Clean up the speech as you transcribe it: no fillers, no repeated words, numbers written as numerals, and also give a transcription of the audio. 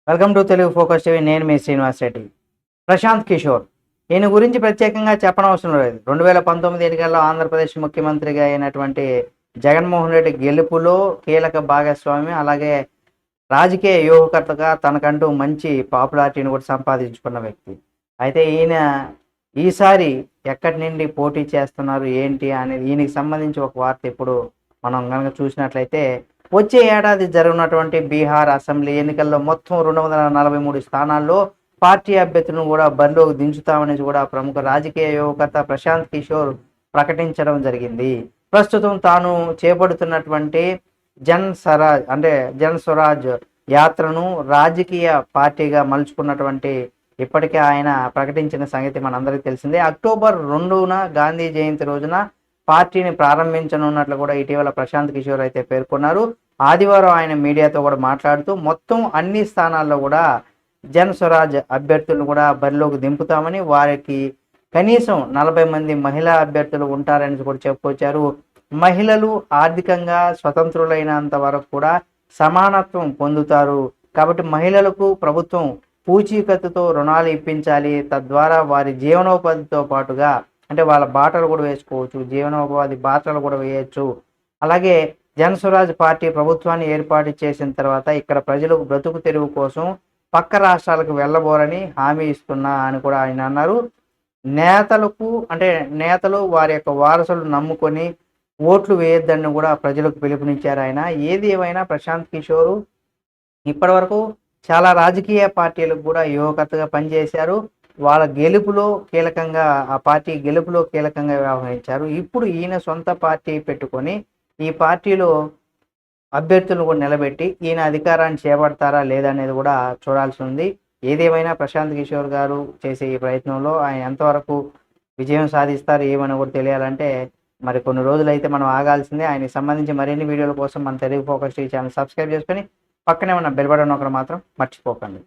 Welcome to Telugu focus TV. నేను మీ శ్రీనివాస్ రెడ్డి. ప్రశాంత్ కిషోర్ ఈయన గురించి ప్రత్యేకంగా చెప్పనవసరం లేదు. 2019 ఎన్నికల్లో ఆంధ్రప్రదేశ్ ముఖ్యమంత్రిగా అయినటువంటి జగన్మోహన్ రెడ్డి గెలుపులో కీలక భాగస్వామి. అలాగే రాజకీయ వ్యూహకర్తగా తనకంటూ మంచి పాపులారిటీని కూడా సంపాదించుకున్న వ్యక్తి. అయితే ఈయన ఈసారి ఎక్కడి నుండి పోటీ చేస్తున్నారు ఏంటి అనేది ఈయనకి సంబంధించి ఒక వార్త ఇప్పుడు మనం కనుక చూసినట్లయితే, వచ్చే ఏడాది జరగనున్నటువంటి బీహార్ అసెంబ్లీ ఎన్నికల్లో మొత్తం 243 స్థానాల్లో పార్టీ అభ్యర్థులను కూడా బరిలోకి దించుతామనేసి కూడా ప్రముఖ రాజకీయ యువకర్త ప్రశాంత్ కిషోర్ ప్రకటించడం జరిగింది. ప్రస్తుతం తాను చేపడుతున్నటువంటి జన్ స్వరాజ్ యాత్రను రాజకీయ పార్టీగా మలుచుకున్నటువంటి ఇప్పటికే ఆయన ప్రకటించిన సంగతి మనందరికీ తెలిసిందే. అక్టోబర్ 2న గాంధీ జయంతి రోజున పార్టీని ప్రారంభించనున్నట్లు కూడా ఇటీవల ప్రశాంత్ కిషోర్ అయితే పేర్కొన్నారు. ఆదివారం ఆయన మీడియాతో కూడా మాట్లాడుతూ మొత్తం అన్ని స్థానాల్లో కూడా జన్ స్వరాజ్ అభ్యర్థులను కూడా బరిలోకి దింపుతామని, వారికి కనీసం 40 మంది మహిళా అభ్యర్థులు ఉంటారని కూడా చెప్పుకొచ్చారు. మహిళలు ఆర్థికంగా స్వతంత్రులైనంత వరకు కూడా సమానత్వం పొందుతారు కాబట్టి మహిళలకు ప్రభుత్వం పూచీకత్తుతో రుణాలు ఇప్పించాలి. తద్వారా వారి జీవనోపాధితో పాటుగా అంటే వాళ్ళ బాటలు కూడా వేసుకోవచ్చు, జీవనోపాధి బాటలు కూడా వేయచ్చు. అలాగే జన్ స్వరాజ్ పార్టీ ప్రభుత్వాన్ని ఏర్పాటు చేసిన తర్వాత ఇక్కడ ప్రజలు బ్రతుకు తెరువు కోసం పక్క రాష్ట్రాలకు వెళ్ళబోరని హామీ ఇస్తున్నా అని కూడా ఆయన అన్నారు. నేతలు వారి యొక్క వారసులు నమ్ముకొని ఓట్లు వేయొద్దని కూడా ప్రజలకు పిలుపునిచ్చారు ఆయన. ఏది ఏమైనా ప్రశాంత్ కిషోరు ఇప్పటి వరకు చాలా రాజకీయ పార్టీలకు కూడా యువకర్తగా పనిచేశారు. వాళ్ళ గెలుపులో కీలకంగా ఆ పార్టీ గెలుపులో కీలకంగా వ్యవహరించారు. ఇప్పుడు ఈయన సొంత పార్టీ పెట్టుకొని ఈ పార్టీలో అభ్యర్థులను కూడా నిలబెట్టి ఈయన అధికారాన్ని చేపడతారా లేదా అనేది కూడా చూడాల్సి ఉంది. ఏదేమైనా ప్రశాంత్ కిషోర్ గారు చేసే ఈ ప్రయత్నంలో ఆయన ఎంతవరకు విజయం సాధిస్తారు ఏమని కూడా తెలియాలంటే మరి కొన్ని రోజులైతే మనం ఆగాల్సిందే. ఆయనకి సంబంధించి మరిన్ని వీడియోల కోసం మన Telugu focus TV channel subscribe చేసుకొని పక్కనే ఉన్న బెల్ బటన్ నొక్కడం మాత్రం మర్చిపోకండి.